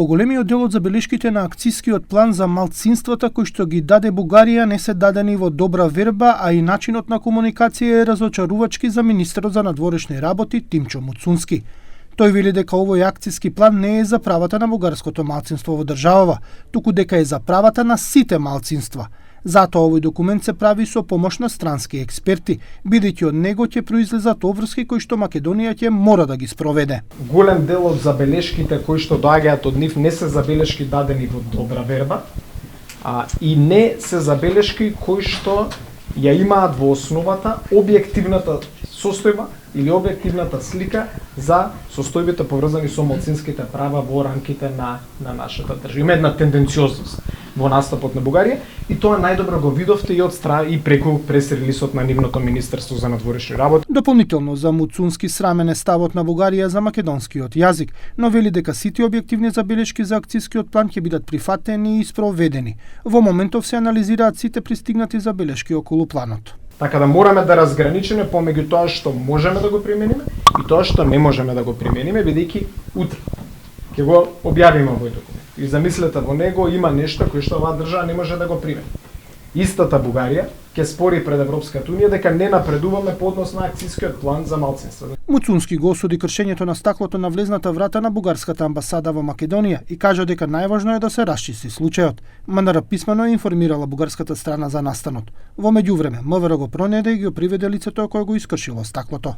Поголемиот дел од забелешките на акцискиот план за малцинствата кои што ги даде Бугарија не се дадени во добра верба, а и начинот на комуникација е разочарувачки за министерот за надворешни работи Тимчо Муцунски. Тој вели дека овој акциски план не е за правата на бугарското малцинство во државава, туку дека е за правата на сите малцинства. Затоа овој документ се прави со помош на странски експерти, бидејќи од него ќе произлезат обврски кои што Македонија ќе мора да ги спроведе. Голем дел од забелешките кои што доаѓаат од нив не се забелешки дадени во добра верба, и не се забелешки кои што ја имаат во основата објективната состојба или објективната слика за состојбите поврзани со малцинските права во рамките на нашата држава. Има една тенденциозност во настапот на Бугарија и тоа најдобро го видовте и од страна и преку прес-релисот на нивното Министерство за надворешни работи. Дополнително за Муцунски срамен е ставот на Бугарија за македонскиот јазик, но вели дека сите објективни забелешки за акцискиот план ќе бидат прифатени и спроведени. Во моментов се анализираат сите пристигнати забелешки околу планот. Така да мораме да разграничиме помеѓу тоа што можеме да го примениме и тоа што не можеме да го примениме, бидејќи утре ќе го објавиме овој документ. И замислете, во него има нешто кое што оваа држава не може да го примени. Истата Бугарија ќе спори пред Европската унија дека не напредуваме по однос на акцискиот план за малцинства. Муцунски го осуди кршењето на стаклото на влезната врата на бугарската амбасада во Македонија и кажа дека најважно е да се расчисти случајот. МНР писмено е информирала бугарската страна за настанот. Во меѓувреме, МВР го пронеде и го приведе лицето кој го искршило стаклото.